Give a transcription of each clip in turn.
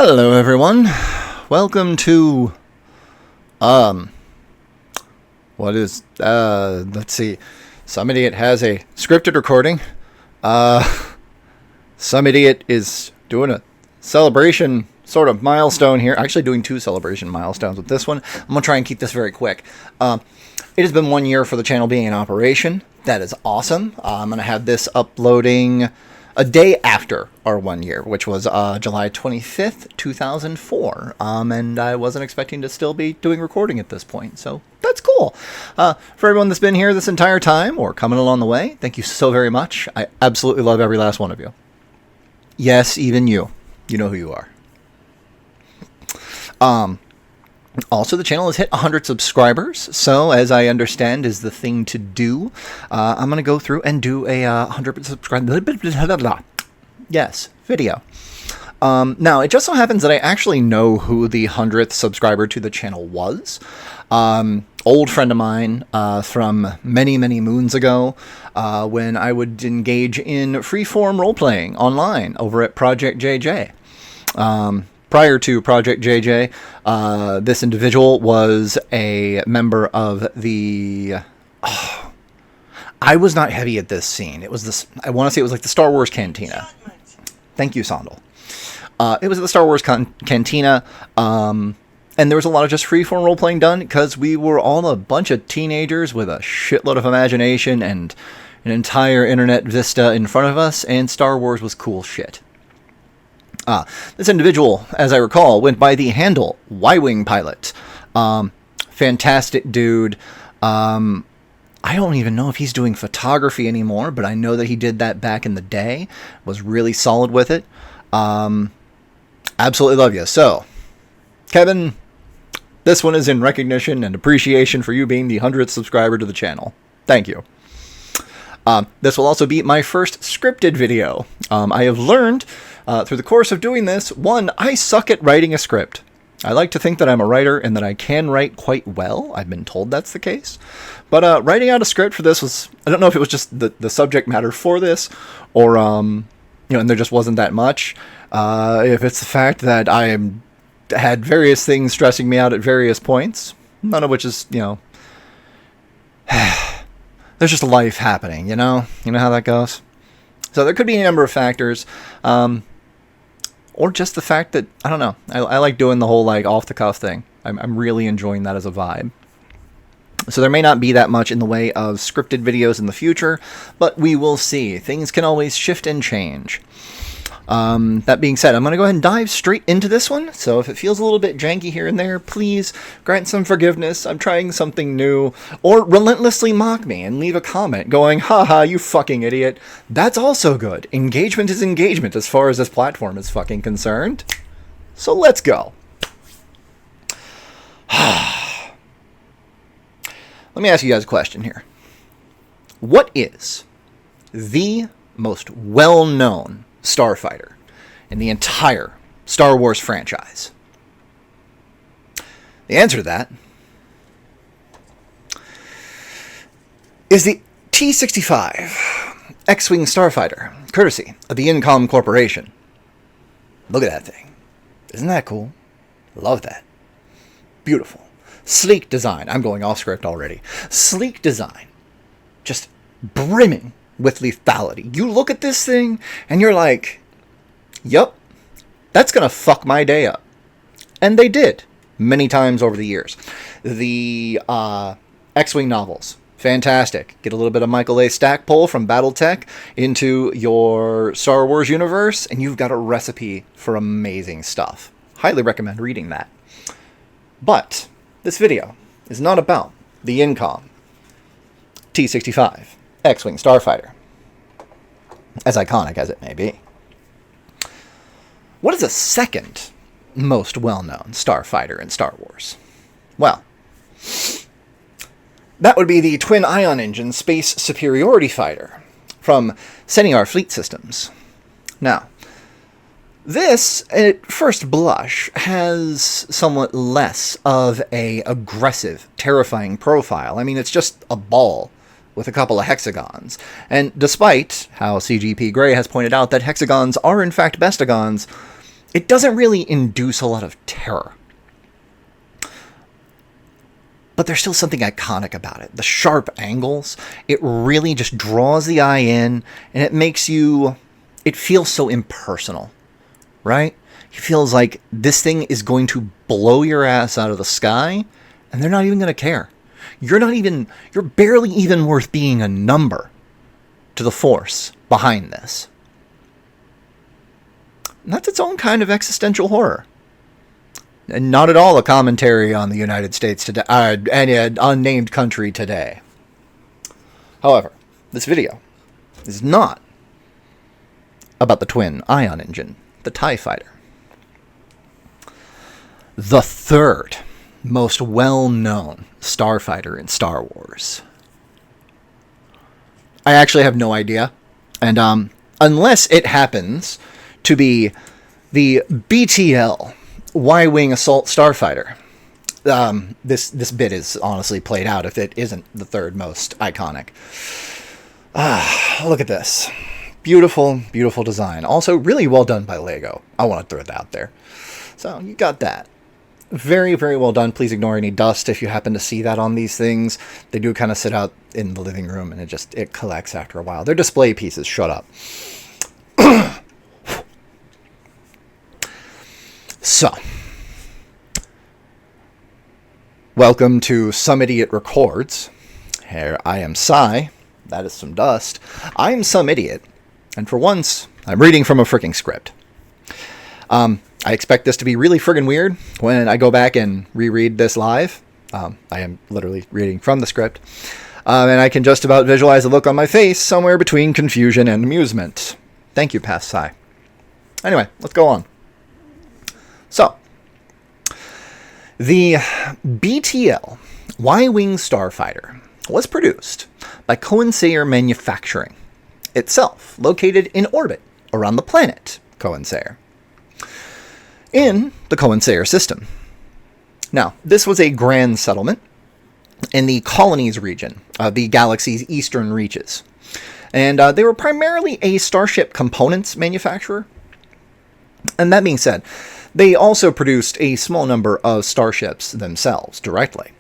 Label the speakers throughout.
Speaker 1: Hello everyone, welcome to, let's see, some idiot has a scripted recording, some idiot is doing a celebration sort of milestone here, actually doing two celebration milestones with this one. I'm going to try and keep this very quick. It has been 1 year for the channel being in operation. That is awesome. I'm going to have this uploading a day after our 1 year, which was July 25th, 2004. And I wasn't expecting to still be doing recording at this point, so that's cool. For everyone that's been here this entire time or coming along the way, thank you so very much. I absolutely love every last one of you. Yes, even you. You know who you are. Also, the channel has hit 100 subscribers, so as I understand is the thing to do, I'm going to go through and do a 100 subscriber video. Now, it just so happens that I actually know who the 100th subscriber to the channel was. Old friend of mine from many, many moons ago, when I would engage in freeform role-playing online over at Project JJ. Prior to Project JJ, this individual was a member of the... I was not heavy at this scene. It was this... I want to say it was like the Star Wars Cantina. Thank you, Sondel. It was at the Star Wars Cantina, and there was a lot of just freeform role-playing done because we were all a bunch of teenagers with a shitload of imagination and an entire internet vista in front of us, and Star Wars was cool shit. This individual, as I recall, went by the handle Y-Wing Pilot. Fantastic dude. I don't even know if he's doing photography anymore, but I know that he did that back in the day. Was really solid with it. Absolutely love you. So, Kevin, this one is in recognition and appreciation for you being the 100th subscriber to the channel. Thank you. This will also be my first scripted video. I have learned through the course of doing this, one, I suck at writing a script. I like to think that I'm a writer and that I can write quite well. I've been told that's the case. But writing out a script for this was, I don't know if it was just the subject matter for this, or, and there just wasn't that much. If it's the fact that had various things stressing me out at various points, none of which is, there's just life happening, you know how that goes. So there could be a number of factors, or just the fact that, I don't know, I like doing the whole, like, off-the-cuff thing. I'm really enjoying that as a vibe. So there may not be that much in the way of scripted videos in the future, but we will see. Things can always shift and change. That being said, I'm going to go ahead and dive straight into this one. So if it feels a little bit janky here and there, please grant some forgiveness. I'm trying something new. Or relentlessly mock me and leave a comment going, haha, you fucking idiot. That's also good. Engagement is engagement as far as this platform is fucking concerned. So let's go. Let me ask you guys a question here. What is the most well-known starfighter in the entire Star Wars franchise? The answer to that is the T-65 X-Wing starfighter, courtesy of the Incom Corporation. Look at that thing. Isn't that cool? Love that. Beautiful. Sleek design. I'm going off script already. Sleek design. Just brimming with lethality. You look at this thing and you're like, yup, that's gonna fuck my day up. And they did many times over the years. The X-Wing novels, fantastic. Get a little bit of Michael A. Stackpole from BattleTech into your Star Wars universe, and you've got a recipe for amazing stuff. Highly recommend reading that. But this video is not about the Incom T-65 X-Wing starfighter, as iconic as it may be. What is the second most well-known starfighter in Star Wars? Well, that would be the twin ion engine space superiority fighter from Senior Fleet Systems. Now, this, at first blush, has somewhat less of a aggressive, terrifying profile. I mean, it's just a ball with a couple of hexagons. And despite how CGP Grey has pointed out that hexagons are in fact bestagons, it doesn't really induce a lot of terror. But there's still something iconic about it. The sharp angles, it really just draws the eye in, and it makes you, it feels so impersonal, right? It feels like this thing is going to blow your ass out of the sky, and they're not even going to care. You're barely even worth being a number to the force behind this. And that's its own kind of existential horror. And not at all a commentary on the United States today, any unnamed country today. However, this video is not about the twin ion engine, the TIE Fighter. The third most well-known starfighter in Star Wars. I actually have no idea. And unless it happens to be the BTL Y-Wing Assault Starfighter. This bit is honestly played out if it isn't the third most iconic. Look at this. Beautiful, beautiful design. Also, really well done by LEGO. I want to throw it out there. So, you got that. Very, very well done. Please ignore any dust if you happen to see that on these things. They do kind of sit out in the living room, and it collects after a while. They're display pieces. Shut up. So, welcome to Some Idiot Records. Here I am Cy. That is some dust. I am some idiot, and for once, I'm reading from a freaking script. I expect this to be really friggin' weird when I go back and reread this live. I am literally reading from the script, and I can just about visualize the look on my face somewhere between confusion and amusement. Thank you, past Cy. Anyway, let's go on. So, the BTL Y-Wing Starfighter was produced by Cohen-Sayer Manufacturing, itself located in orbit around the planet Cohen-Sayer, in the Cohen-Sayer system. Now, this was a grand settlement in the Colonies region of the galaxy's eastern reaches, and they were primarily a starship components manufacturer. And that being said, they also produced a small number of starships themselves directly.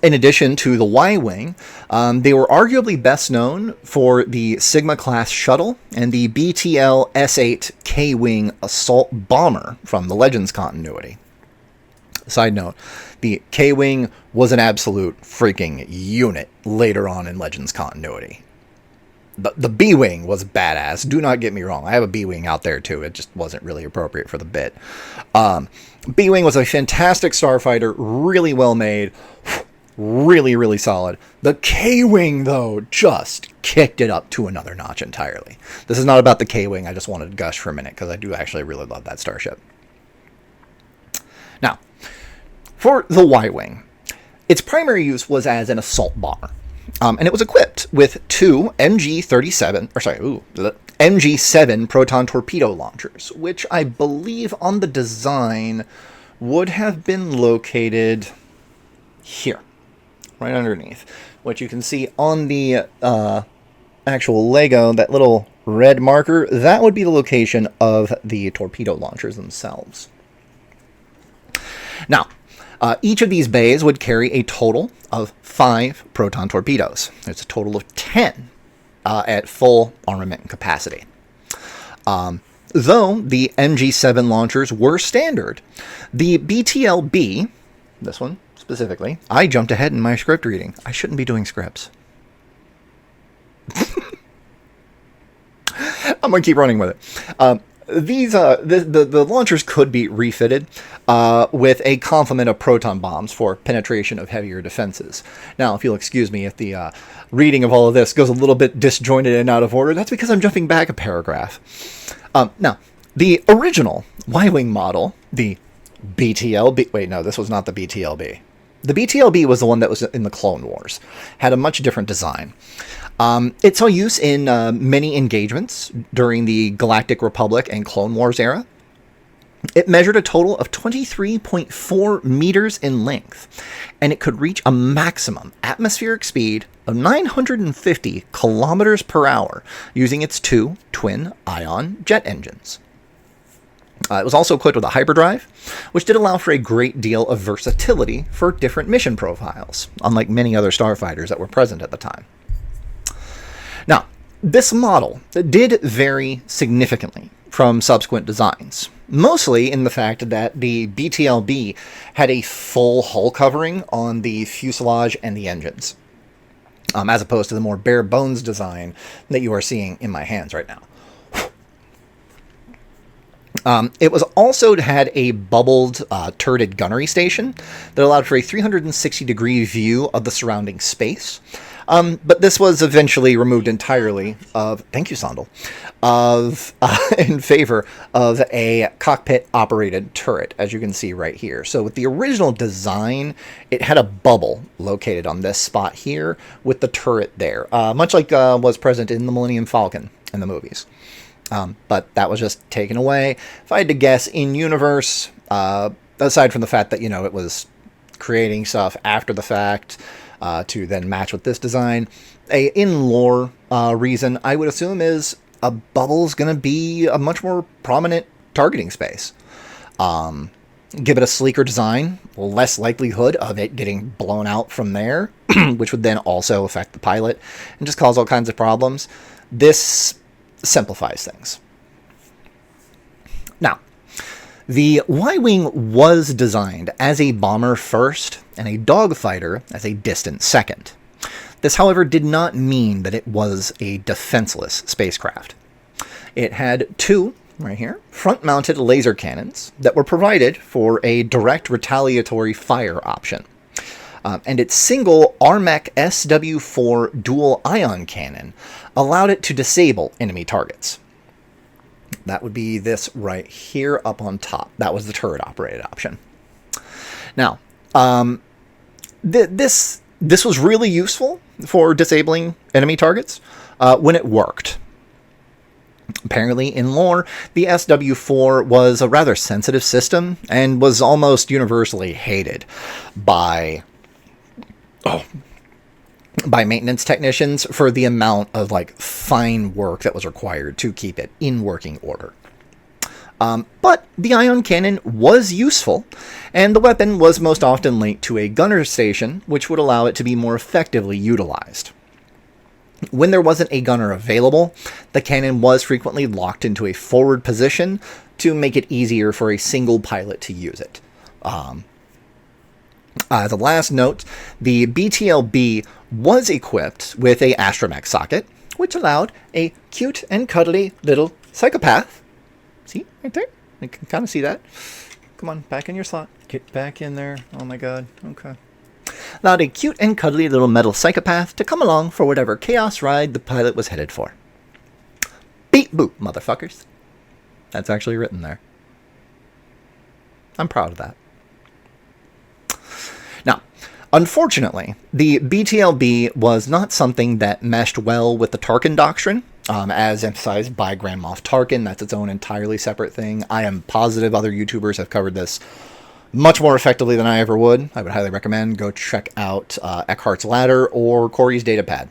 Speaker 1: In addition to the Y-Wing, they were arguably best known for the Sigma-class shuttle and the BTL S-8 K-Wing assault bomber from the Legends continuity. Side note, the K-Wing was an absolute freaking unit later on in Legends continuity. The B-Wing was badass. Do not get me wrong. I have a B-Wing out there, too. It just wasn't really appropriate for the bit. B-Wing was a fantastic starfighter. Really well made. Really, really solid. The K-Wing, though, just kicked it up to another notch entirely. This is not about the K-Wing. I just wanted to gush for a minute, because I do actually really love that starship. Now, for the Y-Wing, its primary use was as an assault bomber. And it was equipped with two MG7 proton torpedo launchers, which I believe on the design would have been located here, right underneath. What you can see on the actual Lego, that little red marker, that would be the location of the torpedo launchers themselves. Now, each of these bays would carry a total of 5 proton torpedoes. There's a total of 10 at full armament capacity. Though the MG7 launchers were standard, the BTLB, this one specifically, I jumped ahead in my script reading. I shouldn't be doing scripts. I'm going to keep running with it. The launchers could be refitted with a complement of proton bombs for penetration of heavier defenses. Now, if you'll excuse me if the reading of all of this goes a little bit disjointed and out of order, that's because I'm jumping back a paragraph. Now, the original Y-Wing model, the BTLB... Wait, no, this was not the BTLB. The BTLB was the one that was in the Clone Wars. Had a much different design. It saw use in many engagements during the Galactic Republic and Clone Wars era. It measured a total of 23.4 meters in length, and it could reach a maximum atmospheric speed of 950 kilometers per hour using its 2 twin ion jet engines. It was also equipped with a hyperdrive, which did allow for a great deal of versatility for different mission profiles, unlike many other starfighters that were present at the time. Now, this model did vary significantly from subsequent designs, mostly in the fact that the BTLB had a full hull covering on the fuselage and the engines, as opposed to the more bare bones design that you are seeing in my hands right now. It was also had a bubbled turreted gunnery station that allowed for a 360-degree view of the surrounding space. But this was eventually removed entirely thank you, Sondel, in favor of a cockpit-operated turret, as you can see right here. So with the original design, it had a bubble located on this spot here with the turret there, much like was present in the Millennium Falcon in the movies. But that was just taken away. If I had to guess, in-universe, aside from the fact that, it was creating stuff after the fact to then match with this design, in-lore reason, I would assume, is a bubble's going to be a much more prominent targeting space. Give it a sleeker design, less likelihood of it getting blown out from there, which would then also affect the pilot and just cause all kinds of problems. This simplifies things. Now, the Y-Wing was designed as a bomber first and a dogfighter as a distant second. This, however, did not mean that it was a defenseless spacecraft. It had two, right here, front-mounted laser cannons that were provided for a direct retaliatory fire option. And its single RMEC SW4 dual ion cannon allowed it to disable enemy targets. That would be this right here up on top. That was the turret-operated option. Now, this was really useful for disabling enemy targets when it worked. Apparently, in lore, the SW4 was a rather sensitive system and was almost universally hated by maintenance technicians for the amount of fine work that was required to keep it in working order. But the ion cannon was useful, and the weapon was most often linked to a gunner station, which would allow it to be more effectively utilized. When there wasn't a gunner available, the cannon was frequently locked into a forward position to make it easier for a single pilot to use it. As a last note, the BTLB was equipped with a astromech socket, which allowed a cute and cuddly little psychopath. See, right there? You can kind of see that. Come on, back in your slot. Get back in there. Oh my god. Okay. Allowed a cute and cuddly little metal psychopath to come along for whatever chaos ride the pilot was headed for. Beep boop, motherfuckers. That's actually written there. I'm proud of that. Now, unfortunately, the BTLB was not something that meshed well with the Tarkin doctrine, as emphasized by Grand Moff Tarkin. That's its own entirely separate thing. I am positive other YouTubers have covered this much more effectively than I ever would. I would highly recommend go check out Eckhart's Ladder or Corey's Datapad,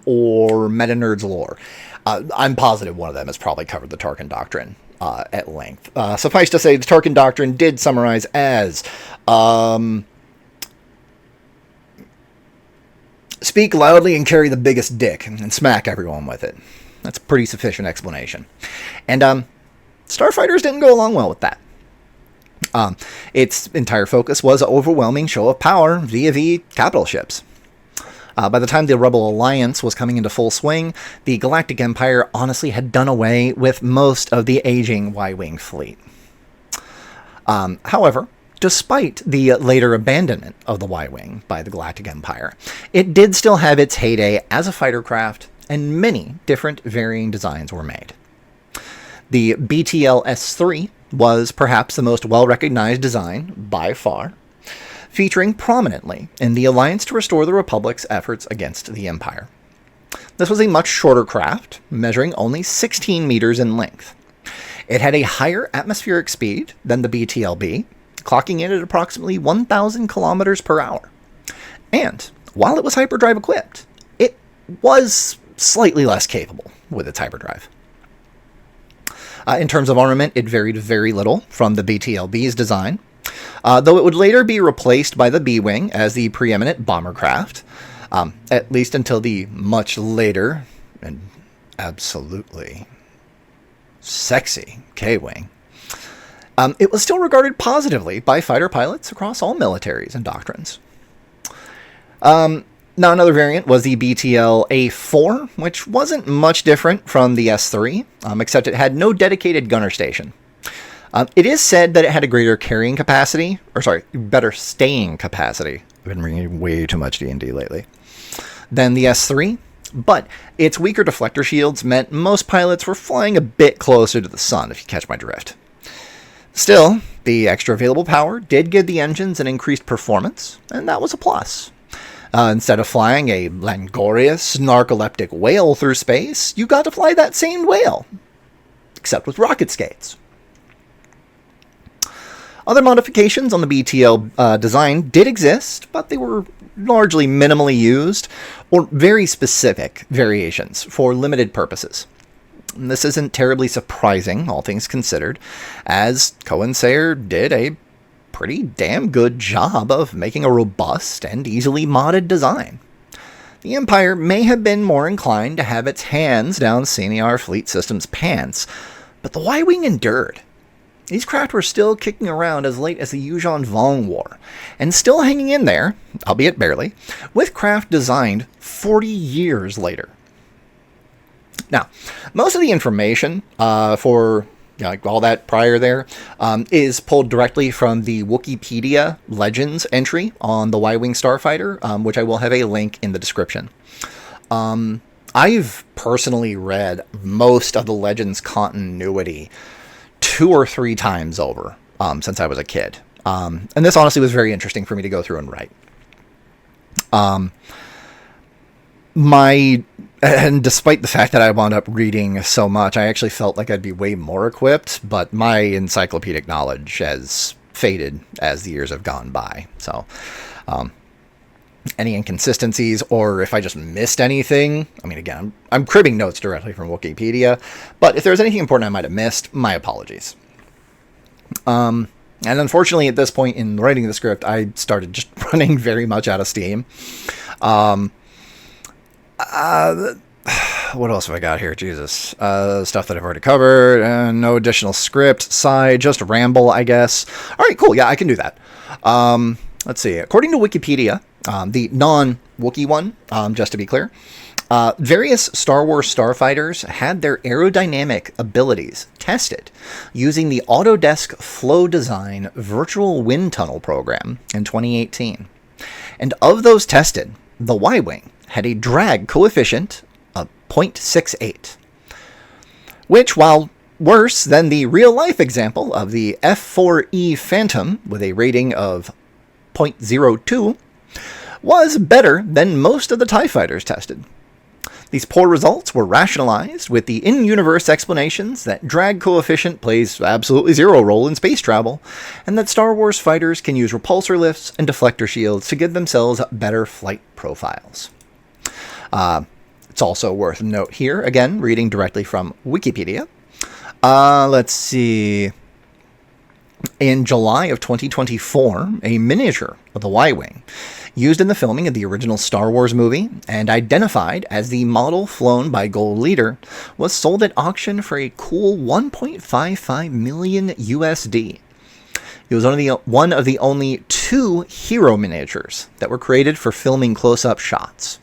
Speaker 1: or Meta Nerd's Lore. I'm positive one of them has probably covered the Tarkin doctrine at length. Suffice to say, the Tarkin doctrine did summarize as speak loudly and carry the biggest dick and smack everyone with it. That's a pretty sufficient explanation. And starfighters didn't go along well with that. Its entire focus was an overwhelming show of power via capital ships. By the time the Rebel Alliance was coming into full swing, the Galactic Empire honestly had done away with most of the aging Y-Wing fleet. However, despite the later abandonment of the Y-Wing by the Galactic Empire, it did still have its heyday as a fighter craft, and many different varying designs were made. The BTL-S3 was perhaps the most well-recognized design by far, featuring prominently in the Alliance to Restore the Republic's efforts against the Empire. This was a much shorter craft, measuring only 16 meters in length. It had a higher atmospheric speed than the BTLB, clocking in at approximately 1,000 kilometers per hour. And while it was hyperdrive equipped, it was slightly less capable with its hyperdrive. In terms of armament, it varied very little from the BTLB's design, though it would later be replaced by the B-Wing as the preeminent bomber craft, at least until the much later and absolutely sexy K-Wing. It was still regarded positively by fighter pilots across all militaries and doctrines. Now, another variant was the BTL A4, which wasn't much different from the S3, except it had no dedicated gunner station. It is said that it had a greater carrying capacity, better staying capacity. I've been reading way too much D&D lately. Than the S3, but its weaker deflector shields meant most pilots were flying a bit closer to the sun, if you catch my drift. Still, the extra available power did give the engines an increased performance, and that was a plus. Instead of flying a langorious, narcoleptic whale through space, you got to fly that same whale, except with rocket skates. Other modifications on the BTL design did exist, but they were largely minimally used, or very specific variations for limited purposes. And this isn't terribly surprising, all things considered, as Cohen Sayer did a pretty damn good job of making a robust and easily modded design. The Empire may have been more inclined to have its hands down CNR Fleet Systems' pants, but the Y-Wing endured. These craft were still kicking around as late as the Yuuzhan Vong War, and still hanging in there, albeit barely, with craft designed 40 years later. Now, most of the information for all that prior there is pulled directly from the Wikipedia Legends entry on the Y-Wing Starfighter, which I will have a link in the description. I've personally read most of the Legends continuity 2 or 3 times over since I was a kid. And this honestly was very interesting for me to go through and write. And despite the fact that I wound up reading so much, I actually felt like I'd be way more equipped, but my encyclopedic knowledge has faded as the years have gone by. So, any inconsistencies, or if I just missed anything, I mean, again, I'm cribbing notes directly from Wikipedia, but if there's anything important I might have missed, my apologies. And unfortunately, at this point in writing the script, I started just running very much out of steam. What else have I got here? Jesus. Stuff that I've already covered. No additional script. Side. Just ramble, I guess. All right, cool. Yeah, I can do that. Let's see. According to Wikipedia, the non-Wookiee one, just to be clear, various Star Wars starfighters had their aerodynamic abilities tested using the Autodesk Flow Design Virtual Wind Tunnel program in 2018. And of those tested, the Y-Wing had a drag coefficient of 0.68, which, while worse than the real-life example of the F4E Phantom with a rating of 0.02, was better than most of the TIE fighters tested. These poor results were rationalized with the in-universe explanations that drag coefficient plays absolutely zero role in space travel, and that Star Wars fighters can use repulsor lifts and deflector shields to give themselves better flight profiles. It's also worth note here, again, reading directly from Wikipedia. Let's see. In July of 2024, a miniature of the Y-Wing, used in the filming of the original Star Wars movie and identified as the model flown by Gold Leader, was sold at auction for a cool 1.55 million USD. It was one of the only 2 hero miniatures that were created for filming close-up shots.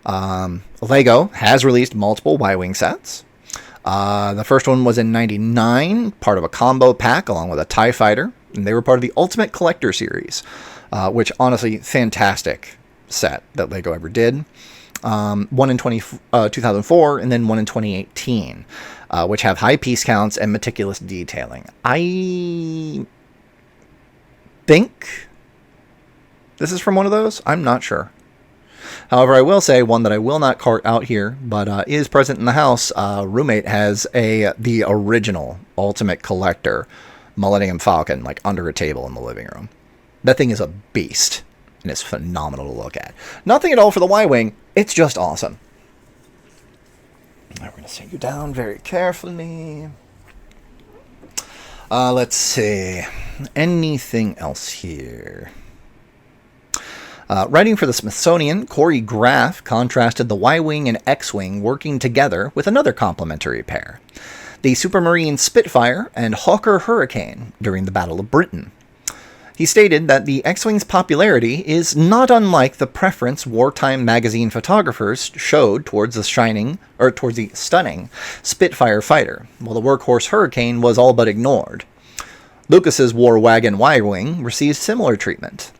Speaker 1: LEGO has released multiple Y-Wing sets. The first one was in '99, part of a combo pack along with a TIE Fighter, and they were part of the Ultimate Collector series, which honestly, fantastic set that LEGO ever did. One in 2004, and then one in 2018, which have high piece counts and meticulous detailing. I think this is from one of those. I'm not sure. However, I will say one that I will not cart out here, but is present in the house. Roommate has the original Ultimate Collector Millennium Falcon, like under a table in the living room. That thing is a beast, and it's phenomenal to look at. Nothing at all for the Y-Wing. It's just awesome. Now we're going to set you down very carefully. Let's see. Anything else here? Writing for the Smithsonian, Corey Graff contrasted the Y-Wing and X-Wing working together with another complementary pair, the Supermarine Spitfire and Hawker Hurricane during the Battle of Britain. He stated that the X-Wing's popularity is not unlike the preference wartime magazine photographers showed towards the stunning Spitfire fighter, while the workhorse Hurricane was all but ignored. Lucas's War Wagon Y-Wing received similar treatment.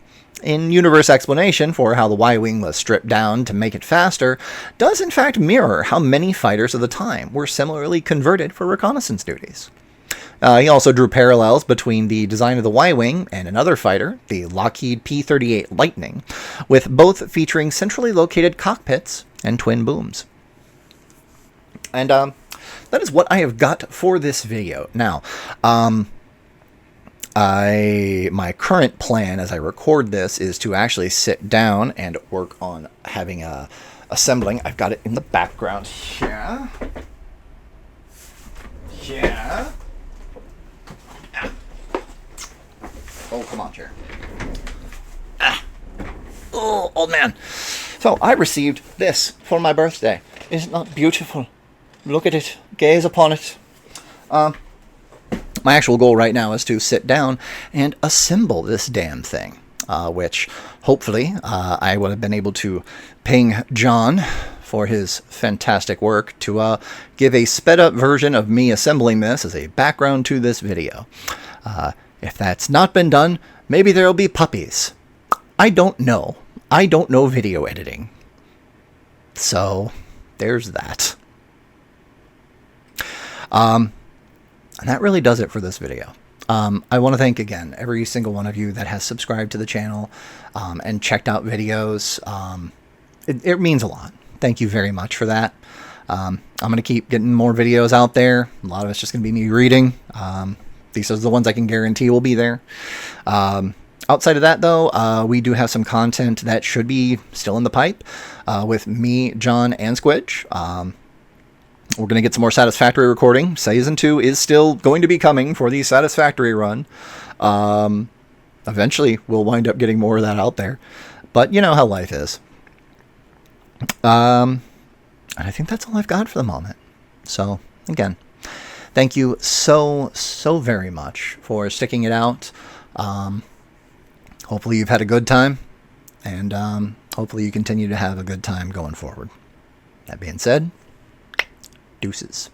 Speaker 1: In-universe explanation for how the Y-Wing was stripped down to make it faster does in fact mirror how many fighters of the time were similarly converted for reconnaissance duties. He also drew parallels between the design of the Y-Wing and another fighter, the Lockheed P-38 Lightning, with both featuring centrally located cockpits and twin booms. And that is what I have got for this video. Now, my current plan as I record this is to actually sit down and work on having assembling. I've got it in the background here. Yeah. Oh, come on, chair. Oh, old man. So, I received this for my birthday. Is it not beautiful? Look at it. Gaze upon it. My actual goal right now is to sit down and assemble this damn thing. Which, hopefully, I would have been able to ping John for his fantastic work to give a sped-up version of me assembling this as a background to this video. If that's not been done, maybe there'll be puppies. I don't know. I don't know video editing. So, there's that. And that really does it for this video. I want to thank again every single one of you that has subscribed to the channel and checked out videos. It means a lot. Thank you very much for that. I'm going to keep getting more videos out there. A lot of it's just going to be me reading. These are the ones I can guarantee will be there. Outside of that, though, we do have some content that should be still in the pipe with me, John, and Squidge. We're going to get some more Satisfactory recording. Season 2 is still going to be coming for the Satisfactory run. Eventually, we'll wind up getting more of that out there. But you know how life is. And I think that's all I've got for the moment. So, again, thank you so very much for sticking it out. Hopefully you've had a good time. And hopefully you continue to have a good time going forward. That being said, deuces.